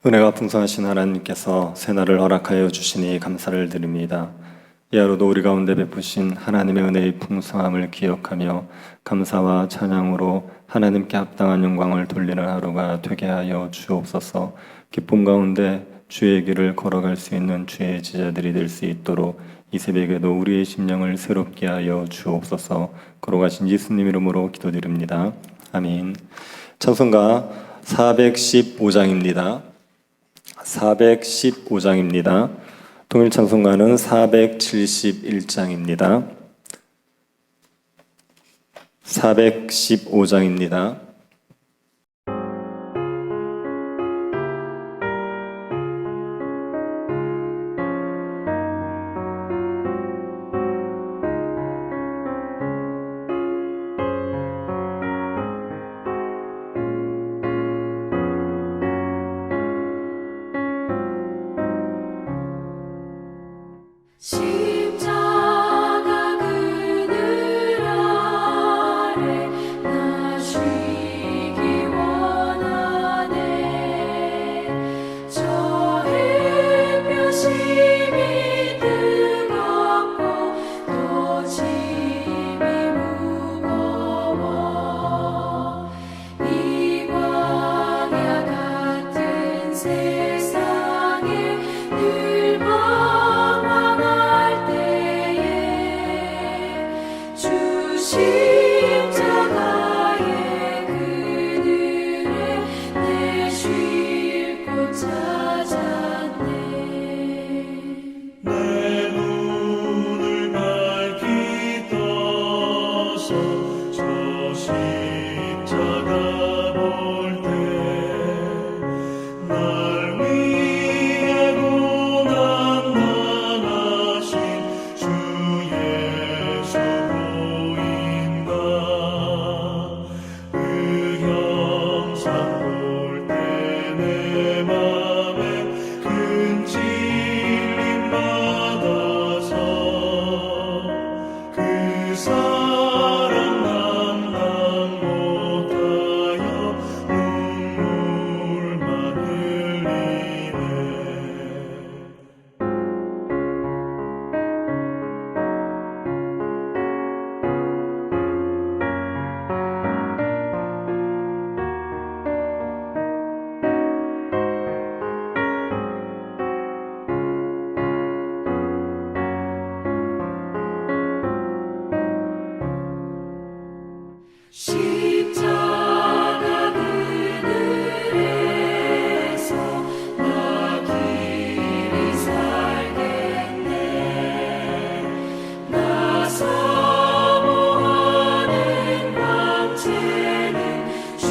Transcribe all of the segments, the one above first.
은혜가 풍성하신 하나님께서 새날을 허락하여 주시니 감사를 드립니다. 이 하루도 우리 가운데 베푸신 하나님의 은혜의 풍성함을 기억하며 감사와 찬양으로 하나님께 합당한 영광을 돌리는 하루가 되게 하여 주옵소서. 기쁨 가운데 주의 길을 걸어갈 수 있는 주의 제자들이 될 수 있도록 이 새벽에도 우리의 심령을 새롭게 하여 주옵소서. 걸어가신 예수님 이름으로 기도드립니다. 아멘. 찬송가 415장입니다. 415장입니다. 통일 찬송가는 471장입니다. 415장입니다. 십자가 그늘 아래 나 쉬기 원하네. 저 햇볕이 뜨겁고 또 짐이 무거워. 이 광야 같은 세상에 늘 십자가의 그늘에 내 쉴 곳 찾았네. 내 눈을 밝히 떠서 저 십자가 볼 때 날 위해 고난당하신 주 예수 보인다. 그 형상 볼 때 내 맘에 큰 찔림 받아서 그 사랑 감당 못하여 눈물만 흘리네. 십자가 그늘에서 나 길이 살겠네. 나 사모하는 광채는 주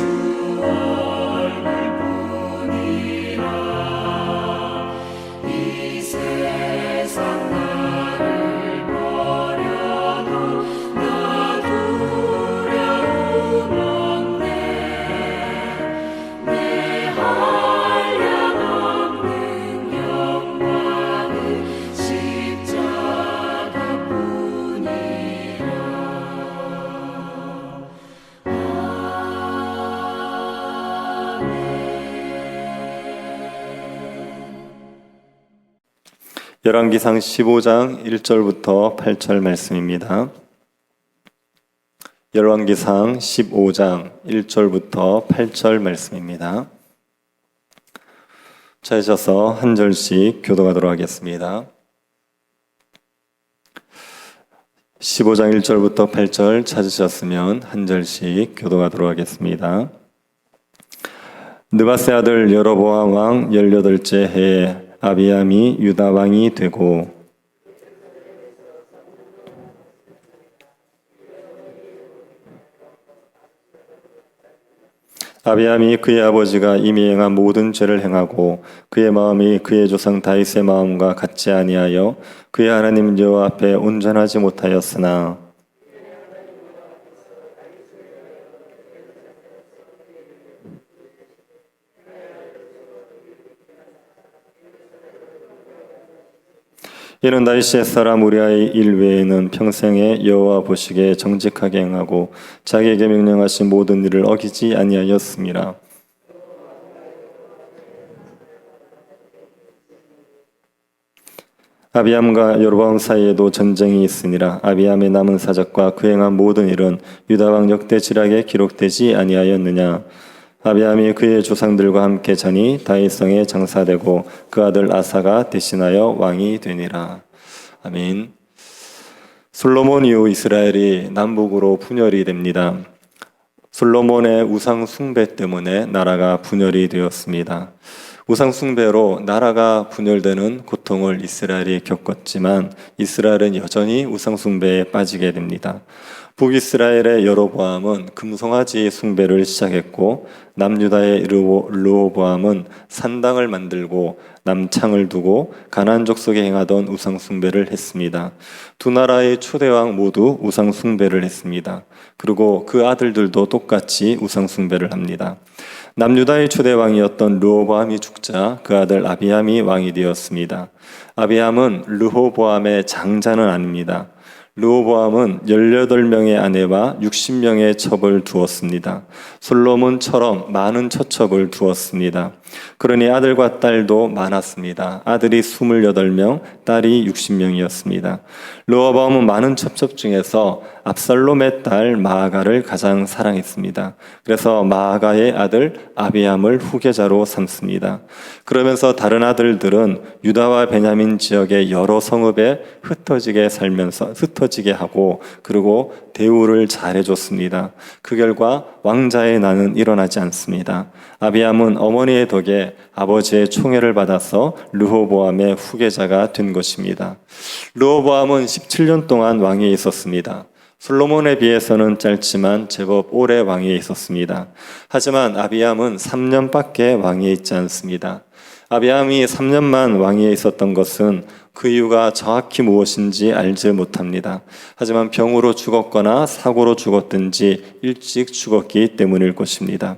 얼굴뿐이라. 이 세상 나를 버려도 나 두려움 없네. 내 한량없는 영광은 십자가뿐이라. 열왕기상 15장 1절부터 8절 말씀입니다. 열왕기상 15장 1절부터 8절 말씀입니다. 찾으셔서 한 절씩 교독하도록 하겠습니다. 15장 1절부터 8절 찾으셨으면 한 절씩 교독하도록 하겠습니다. 느바세 아들 여로보암 왕 18째 해에 아비암이 유다 왕이 되고 아비암이 그의 아버지가 이미 행한 모든 죄를 행하고 그의 마음이 그의 조상 다윗의 마음과 같지 아니하여 그의 하나님 여호와 앞에 온전하지 못하였으나 이는 다윗의 사람 우리아의 일 외에는 평생에 여호와 보시기에 정직하게 행하고 자기에게 명령하신 모든 일을 어기지 아니하였습니다. 아비암과 여로보암 사이에도 전쟁이 있으니라. 아비암의 남은 사적과 그 행한 모든 일은 유다 왕 역대지략에 기록되지 아니하였느냐. 아비암이 그의 조상들과 함께 자니 다윗성에 장사되고 그 아들 아사가 대신하여 왕이 되니라. 아멘. 솔로몬 이후 이스라엘이 남북으로 분열이 됩니다. 솔로몬의 우상 숭배 때문에 나라가 분열이 되었습니다. 우상 숭배로 나라가 분열되는 고통을 이스라엘이 겪었지만 이스라엘은 여전히 우상 숭배에 빠지게 됩니다. 북이스라엘의 여로보암은 금송아지 숭배를 시작했고 남유다의 르호보암은 산당을 만들고 남창을 두고 가나안 족속에 행하던 우상 숭배를 했습니다. 두 나라의 초대왕 모두 우상 숭배를 했습니다. 그리고 그 아들들도 똑같이 우상 숭배를 합니다. 남유다의 초대왕이었던 르호보암이 죽자 그 아들 아비암이 왕이 되었습니다. 아비암은 르호보암의 장자는 아닙니다. 르호보암은 18명의 아내와 60명의 첩을 두었습니다. 솔로몬처럼 많은 처첩을 두었습니다. 그러니 아들과 딸도 많았습니다. 아들이 28명, 딸이 60명이었습니다. 르호보암은 많은 첩첩 중에서 압살롬의 딸 마아가를 가장 사랑했습니다. 그래서 마아가의 아들 아비암을 후계자로 삼습니다. 그러면서 다른 아들들은 유다와 베냐민 지역의 여러 성읍에 흩어지게 하고 그리고 대우를 잘해줬습니다. 그 결과 왕자의 난은 일어나지 않습니다. 아비암은 어머니의 덕에 아버지의 총애를 받아서 르호보암의 후계자가 된 것입니다. 르호보암은 17년 동안 왕위에 있었습니다. 솔로몬에 비해서는 짧지만 제법 오래 왕위에 있었습니다. 하지만 아비암은 3년밖에 왕위에 있지 않습니다. 아비암이 3년만 왕위에 있었던 것은 그 이유가 정확히 무엇인지 알지 못합니다. 하지만 병으로 죽었거나 사고로 죽었든지 일찍 죽었기 때문일 것입니다.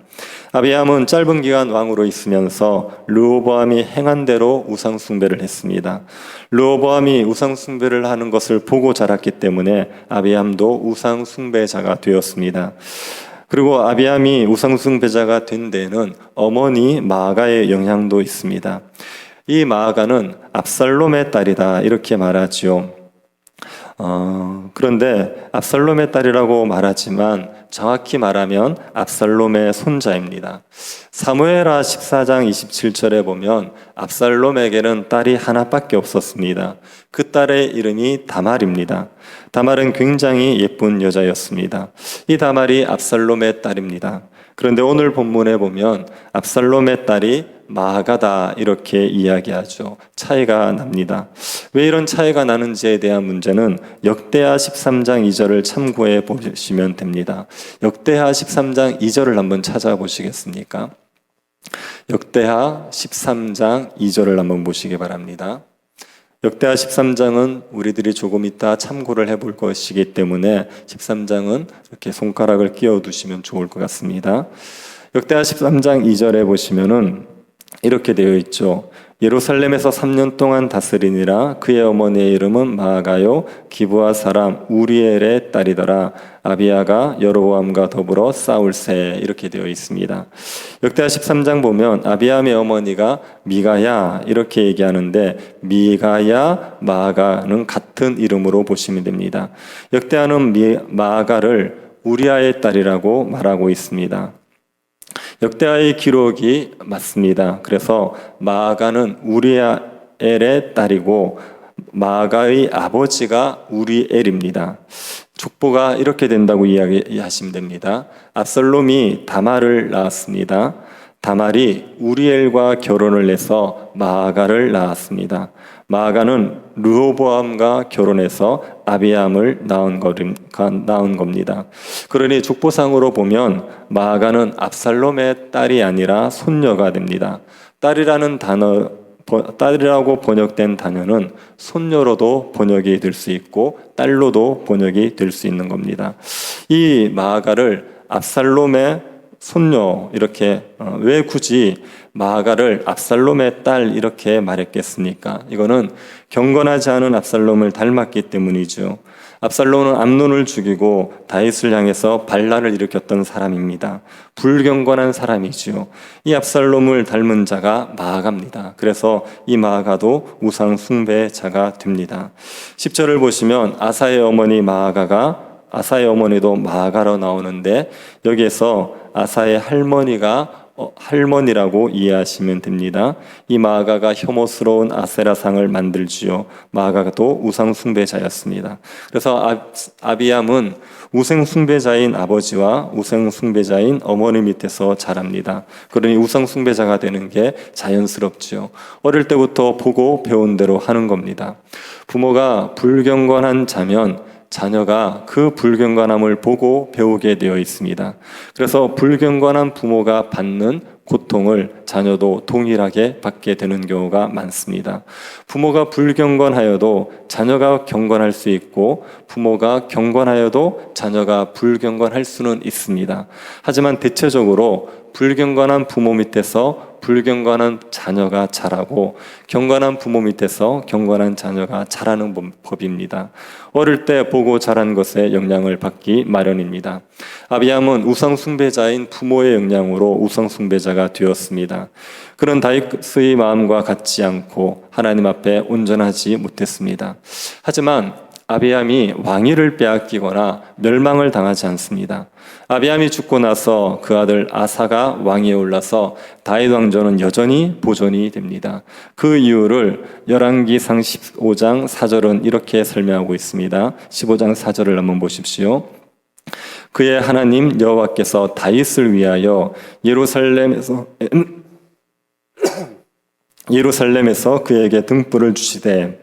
아비암은 짧은 기간 왕으로 있으면서 르호보암이 행한 대로 우상 숭배를 했습니다. 르호보암이 우상 숭배를 하는 것을 보고 자랐기 때문에 아비암도 우상 숭배자가 되었습니다. 그리고 아비암이 우상 숭배자가 된 데에는 어머니 마아가의 영향도 있습니다. 이 마아가는 압살롬의 딸이다 이렇게 말하지요. 그런데 압살롬의 딸이라고 말하지만 정확히 말하면 압살롬의 손자입니다. 사무엘하 14장 27절에 보면 압살롬에게는 딸이 하나밖에 없었습니다. 그 딸의 이름이 다말입니다. 다말은 굉장히 예쁜 여자였습니다. 이 다말이 압살롬의 딸입니다. 그런데 오늘 본문에 보면 압살롬의 딸이 마아가다 이렇게 이야기하죠. 차이가 납니다. 왜 이런 차이가 나는지에 대한 문제는 역대하 13장 2절을 참고해 보시면 됩니다. 역대하 13장 2절을 한번 찾아보시겠습니까? 역대하 13장 2절을 한번 보시기 바랍니다. 역대하 13장은 우리들이 조금 이따 참고를 해볼 것이기 때문에 13장은 이렇게 손가락을 끼워 두시면 좋을 것 같습니다. 역대하 13장 2절에 보시면은 이렇게 되어 있죠. 예루살렘에서 3년 동안 다스리니라. 그의 어머니의 이름은 마아가요 기브아 사람 우리엘의 딸이더라. 아비야가 여로보암과 더불어 싸울새 이렇게 되어 있습니다. 역대하 13장 보면 아비암의 어머니가 미가야 이렇게 얘기하는데 미가야 마아가는 같은 이름으로 보시면 됩니다. 역대하는 마아가를 우리아의 딸이라고 말하고 있습니다. 역대하의 기록이 맞습니다. 그래서 마아가는 우리엘의 딸이고 마아가의 아버지가 우리엘입니다. 족보가 이렇게 된다고 이야기하시면 됩니다. 압살롬이 다말을 낳았습니다. 다말이 우리엘과 결혼을 해서 마아가를 낳았습니다. 마아가는 르호보암과 결혼해서 아비암을 낳은 겁니다. 그러니 족보상으로 보면 마아가는 압살롬의 딸이 아니라 손녀가 됩니다. 딸이라고 번역된 단어는 손녀로도 번역이 될 수 있고 딸로도 번역이 될 수 있는 겁니다. 이 마아가를 압살롬의 손녀 이렇게 왜 굳이 마아가를 압살롬의 딸 이렇게 말했겠습니까? 이거는 경건하지 않은 압살롬을 닮았기 때문이죠. 압살롬은 암논을 죽이고 다윗을 향해서 반란을 일으켰던 사람입니다. 불경건한 사람이지요. 이 압살롬을 닮은 자가 마아가입니다. 그래서 이 마아가도 우상 숭배의 자가 됩니다. 10절을 보시면 아사의 어머니 마아가가 아사의 어머니도 마아가로 나오는데 여기에서 아사의 할머니가 할머니라고 이해하시면 됩니다. 이 마아가가 혐오스러운 아세라상을 만들지요. 마아가도 우상 숭배자였습니다. 그래서 아비암은 우상 숭배자인 아버지와 우상 숭배자인 어머니 밑에서 자랍니다. 그러니 우상 숭배자가 되는 게 자연스럽지요. 어릴 때부터 보고 배운 대로 하는 겁니다. 부모가 불경건한 자면 자녀가 그 불경건함을 보고 배우게 되어 있습니다. 그래서 불경건한 부모가 받는 고통을 자녀도 동일하게 받게 되는 경우가 많습니다. 부모가 불경건하여도 자녀가 경건할 수 있고 부모가 경건하여도 자녀가 불경건할 수는 있습니다. 하지만 대체적으로 불경건한 부모 밑에서 불경건한 자녀가 자라고 경건한 부모 밑에서 경건한 자녀가 자라는 법입니다. 어릴 때 보고 자란 것에 영향을 받기 마련입니다. 아비암은 우상 숭배자인 부모의 영향으로 우상 숭배자가 되었습니다. 그런 다윗의 마음과 같지 않고 하나님 앞에 온전하지 못했습니다. 하지만 아비암이 왕위를 빼앗기거나 멸망을 당하지 않습니다. 아비암이 죽고 나서 그 아들 아사가 왕위에 올라서 다윗 왕조는 여전히 보존이 됩니다. 그 이유를 열왕기상 15장 4절은 이렇게 설명하고 있습니다. 15장 4절을 한번 보십시오. 그의 하나님 여호와께서 다윗을 위하여 예루살렘에서 그에게 등불을 주시되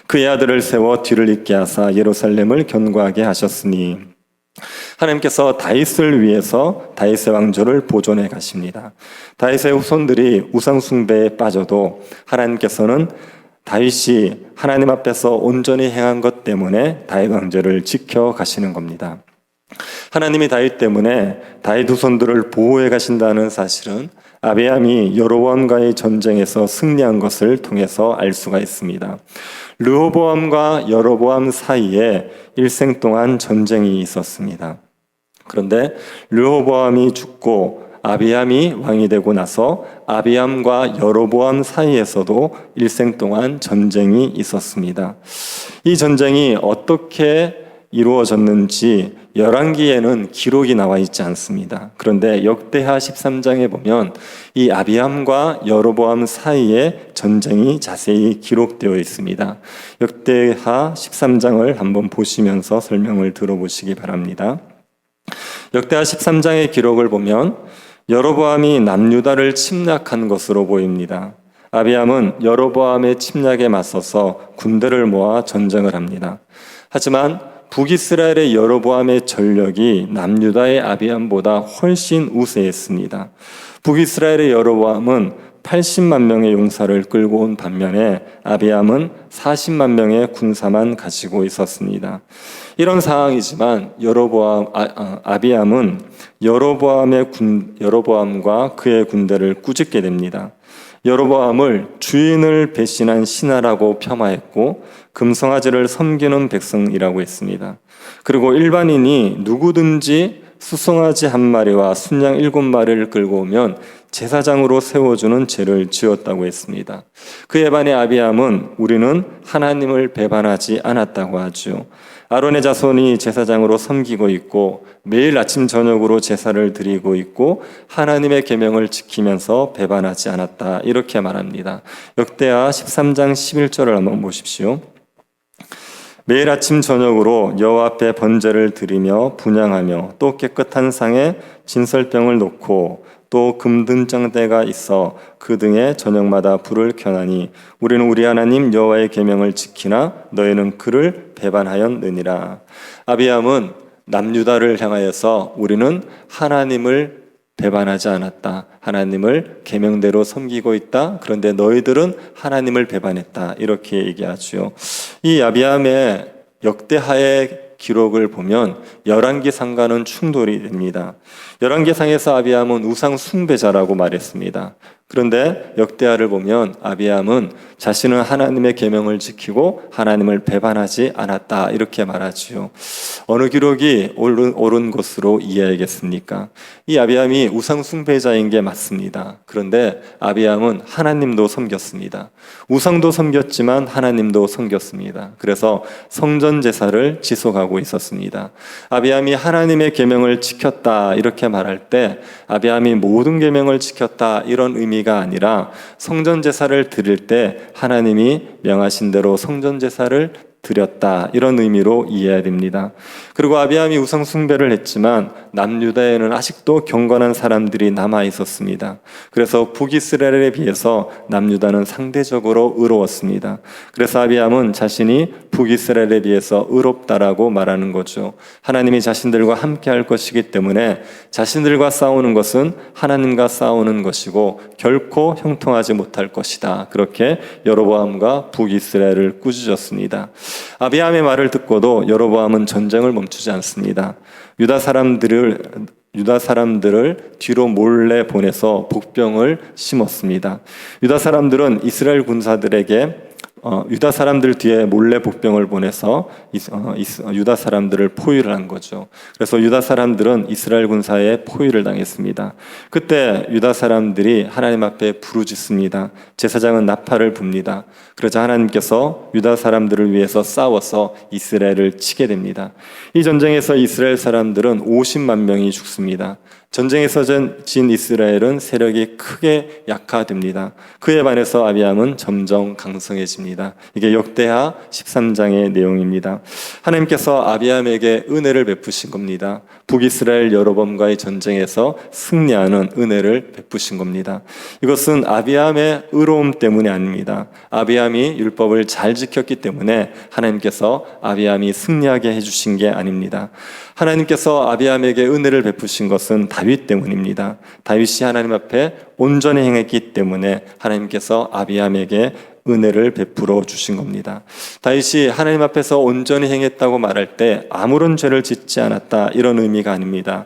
그의 아들을 세워 뒤를 잇게 하사 예루살렘을 견고하게 하셨으니 하나님께서 다윗을 위해서 다윗의 왕조를 보존해 가십니다. 다윗의 후손들이 우상 숭배에 빠져도 하나님께서는 다윗이 하나님 앞에서 온전히 행한 것 때문에 다윗 왕조를 지켜 가시는 겁니다. 하나님이 다윗 때문에 다윗 후손들을 보호해 가신다는 사실은 아비암이 여로보암과의 전쟁에서 승리한 것을 통해서 알 수가 있습니다. 르호보암과 여로보암 사이에 일생 동안 전쟁이 있었습니다. 그런데 르호보암이 죽고 아비암이 왕이 되고 나서 아비암과 여로보암 사이에서도 일생 동안 전쟁이 있었습니다. 이 전쟁이 어떻게 이루어졌는지 열왕기에는 기록이 나와 있지 않습니다. 그런데 역대하 13장에 보면 이 아비암과 여로보암 사이에 전쟁이 자세히 기록되어 있습니다. 역대하 13장을 한번 보시면서 설명을 들어보시기 바랍니다. 역대하 13장의 기록을 보면 여로보암이 남유다를 침략한 것으로 보입니다. 아비암은 여로보암의 침략에 맞서서 군대를 모아 전쟁을 합니다. 하지만 북이스라엘의 여로보암의 전력이 남유다의 아비암보다 훨씬 우세했습니다. 북이스라엘의 여로보암은 80만 명의 용사를 끌고 온 반면에 아비암은 40만 명의 군사만 가지고 있었습니다. 이런 상황이지만 아비암은 여로보암과 그의 군대를 꾸짖게 됩니다. 여로보암을 주인을 배신한 신하라고 폄하했고 금송아지를 섬기는 백성이라고 했습니다. 그리고 일반인이 누구든지 수송아지 한 마리와 순양 7마리를 끌고 오면 제사장으로 세워주는 죄를 지었다고 했습니다. 그에 반해 아비암은 우리는 하나님을 배반하지 않았다고 하죠. 아론의 자손이 제사장으로 섬기고 있고 매일 아침 저녁으로 제사를 드리고 있고 하나님의 계명을 지키면서 배반하지 않았다 이렇게 말합니다. 역대하 13장 11절을 한번 보십시오. 매일 아침 저녁으로 여호와 앞에 번제를 드리며 분향하며 또 깨끗한 상에 진설병을 놓고 또 금등장대가 있어 그 등에 저녁마다 불을 켜나니 우리는 우리 하나님 여호와의 계명을 지키나 너희는 그를 배반하였느니라. 아비암은 남유다를 향하여서 우리는 하나님을 배반하지 않았다. 하나님을 계명대로 섬기고 있다. 그런데 너희들은 하나님을 배반했다. 이렇게 얘기하죠. 이 아비암의 역대하의 기록을 보면 열왕기상과는 충돌이 됩니다. 열왕기상에서 아비암은 우상 숭배자라고 말했습니다. 그런데 역대하를 보면 아비암은 자신은 하나님의 계명을 지키고 하나님을 배반하지 않았다 이렇게 말하지요. 어느 기록이 옳은 것으로 이해하겠습니까? 이 아비암이 우상 숭배자인 게 맞습니다. 그런데 아비암은 하나님도 섬겼습니다. 우상도 섬겼지만 하나님도 섬겼습니다. 그래서 성전 제사를 지속하고 있었습니다. 아비암이 하나님의 계명을 지켰다 이렇게 말할 때 아비암이 모든 계명을 지켰다 이런 의미가 아니라 성전 제사를 드릴 때 하나님이 명하신 대로 성전 제사를 드렸다 이런 의미로 이해해야 됩니다. 그리고 아비암이 우상 숭배를 했지만 남유다에는 아직도 경건한 사람들이 남아 있었습니다. 그래서 북이스라엘에 비해서 남유다는 상대적으로 의로웠습니다. 그래서 아비암은 자신이 북이스라엘에 비해서 의롭다라고 말하는 거죠. 하나님이 자신들과 함께 할 것이기 때문에 자신들과 싸우는 것은 하나님과 싸우는 것이고 결코 형통하지 못할 것이다. 그렇게 여로보암과 북이스라엘을 꾸짖었습니다. 아비암의 말을 듣고도 여로보암은 전쟁을 멈추지 않습니다. 유다 사람들을 뒤로 몰래 보내서 복병을 심었습니다. 유다 사람들은 이스라엘 군사들에게 유다 사람들 뒤에 몰래 복병을 보내서 유다 사람들을 포위를 한 거죠. 그래서 유다 사람들은 이스라엘 군사에 포위를 당했습니다. 그때 유다 사람들이 하나님 앞에 부르짖습니다. 제사장은 나팔을 붑니다. 그러자 하나님께서 유다 사람들을 위해서 싸워서 이스라엘을 치게 됩니다. 이 전쟁에서 이스라엘 사람들은 50만 명이 죽습니다. 전쟁에서 진 이스라엘은 세력이 크게 약화됩니다. 그에 반해서 아비암은 점점 강성해집니다. 이게 역대하 13장의 내용입니다. 하나님께서 아비암에게 은혜를 베푸신 겁니다. 북이스라엘 여로보암과의 전쟁에서 승리하는 은혜를 베푸신 겁니다. 이것은 아비암의 의로움 때문이 아닙니다. 아비암이 율법을 잘 지켰기 때문에 하나님께서 아비암이 승리하게 해주신 게 아닙니다. 하나님께서 아비암에게 은혜를 베푸신 것은 다윗 때문입니다. 다윗이 하나님 앞에 온전히 행했기 때문에 하나님께서 아비암에게 은혜를 베풀어 주신 겁니다. 다윗이 하나님 앞에서 온전히 행했다고 말할 때 아무런 죄를 짓지 않았다 이런 의미가 아닙니다.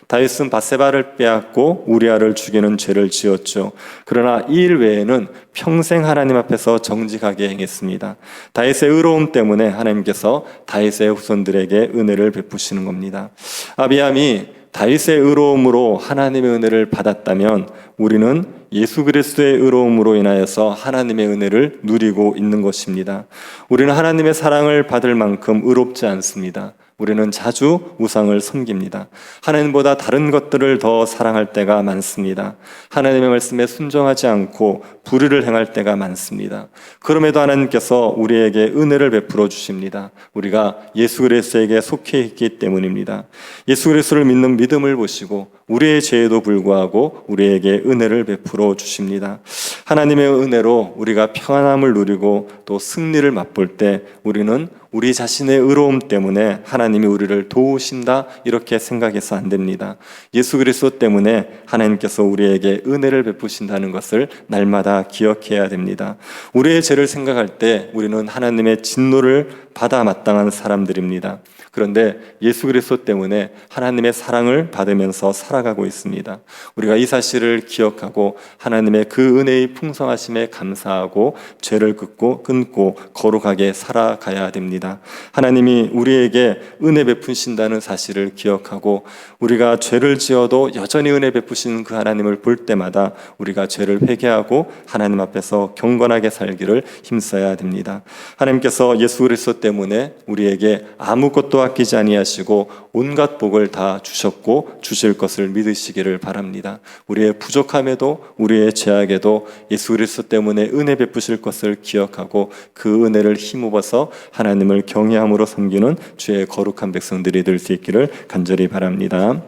다윗은 밧세바를 빼앗고 우리아를 죽이는 죄를 지었죠. 그러나 이 일 외에는 평생 하나님 앞에서 정직하게 행했습니다. 다윗의 의로움 때문에 하나님께서 다윗의 후손들에게 은혜를 베푸시는 겁니다. 아비암이 다윗의 의로움으로 하나님의 은혜를 받았다면 우리는 예수 그리스도의 의로움으로 인하여서 하나님의 은혜를 누리고 있는 것입니다. 우리는 하나님의 사랑을 받을 만큼 의롭지 않습니다. 우리는 자주 우상을 섬깁니다. 하나님보다 다른 것들을 더 사랑할 때가 많습니다. 하나님의 말씀에 순종하지 않고 불의를 행할 때가 많습니다. 그럼에도 하나님께서 우리에게 은혜를 베풀어 주십니다. 우리가 예수 그리스도에게 속해 있기 때문입니다. 예수 그리스도를 믿는 믿음을 보시고 우리의 죄에도 불구하고 우리에게 은혜를 베풀어 주십니다. 하나님의 은혜로 우리가 평안함을 누리고 또 승리를 맛볼 때 우리는 우리 자신의 의로움 때문에 하나님이 우리를 도우신다 이렇게 생각해서 안 됩니다. 예수 그리스도 때문에 하나님께서 우리에게 은혜를 베푸신다는 것을 날마다 기억해야 됩니다. 우리의 죄를 생각할 때 우리는 하나님의 진노를 받아 마땅한 사람들입니다. 그런데 예수 그리스도 때문에 하나님의 사랑을 받으면서 살아가고 있습니다. 우리가 이 사실을 기억하고 하나님의 그 은혜의 풍성하심에 감사하고 죄를 끊고 거룩하게 살아가야 됩니다. 하나님이 우리에게 은혜 베푸신다는 사실을 기억하고 우리가 죄를 지어도 여전히 은혜 베푸시는 그 하나님을 볼 때마다 우리가 죄를 회개하고 하나님 앞에서 경건하게 살기를 힘써야 됩니다. 하나님께서 예수 그리스도 때문에 우리에게 아무것도 아끼지 아니하시고 온갖 복을 다 주셨고 주실 것을 믿으시기를 바랍니다. 우리의 부족함에도 우리의 죄악에도 예수 그리스도 때문에 은혜 베푸실 것을 기억하고 그 은혜를 힘입어서 하나님을 경외함으로 섬기는 주의 거룩한 백성들이 될 수 있기를 간절히 바랍니다.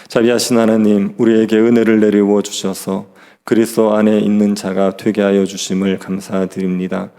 자비하신 하나님, 우리에게 은혜를 내리워 주셔서 그리스도 안에 있는 자가 되게 하여 주심을 감사드립니다.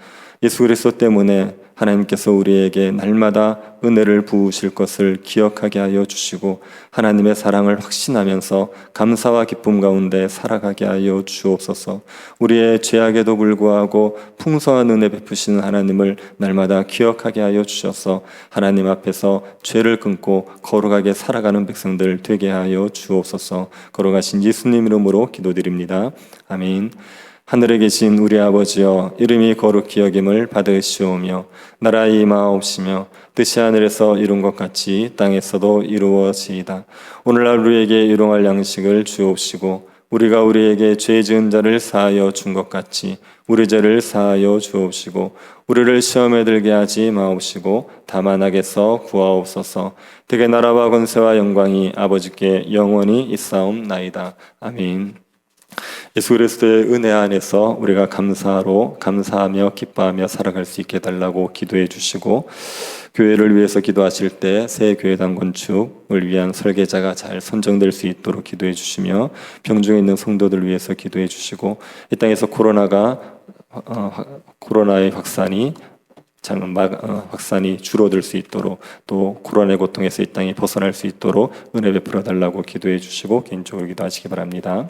예수 그리스도 때문에 하나님께서 우리에게 날마다 은혜를 부으실 것을 기억하게 하여 주시고 하나님의 사랑을 확신하면서 감사와 기쁨 가운데 살아가게 하여 주옵소서. 우리의 죄악에도 불구하고 풍성한 은혜 베푸시는 하나님을 날마다 기억하게 하여 주셔서 하나님 앞에서 죄를 끊고 거룩하게 살아가는 백성들 되게 하여 주옵소서. 거룩하신 예수님 이름으로 기도드립니다. 아멘. 하늘에 계신 우리 아버지여, 이름이 거룩히 여김을 받으시오며 나라의 임하옵시며 뜻이 하늘에서 이룬 것 같이 땅에서도 이루어지이다. 오늘날 우리에게 일용할 양식을 주옵시고 우리가 우리에게 죄 지은 자를 사하여 준 것 같이 우리 죄를 사하여 주옵시고 우리를 시험에 들게 하지 마옵시고 다만 악에서 구하옵소서. 대개 나라와 권세와 영광이 아버지께 영원히 있사옵나이다. 아멘. 예수 그리스도의 은혜 안에서 우리가 감사하며 기뻐하며 살아갈 수 있게 해달라고 기도해 주시고, 교회를 위해서 기도하실 때 새 교회당 건축을 위한 설계자가 잘 선정될 수 있도록 기도해 주시며, 병중에 있는 성도들 위해서 기도해 주시고, 이 땅에서 코로나의 확산이 줄어들 수 있도록, 또 코로나의 고통에서 이 땅이 벗어날 수 있도록 은혜 베풀어 달라고 기도해 주시고 개인적으로 기도하시기 바랍니다.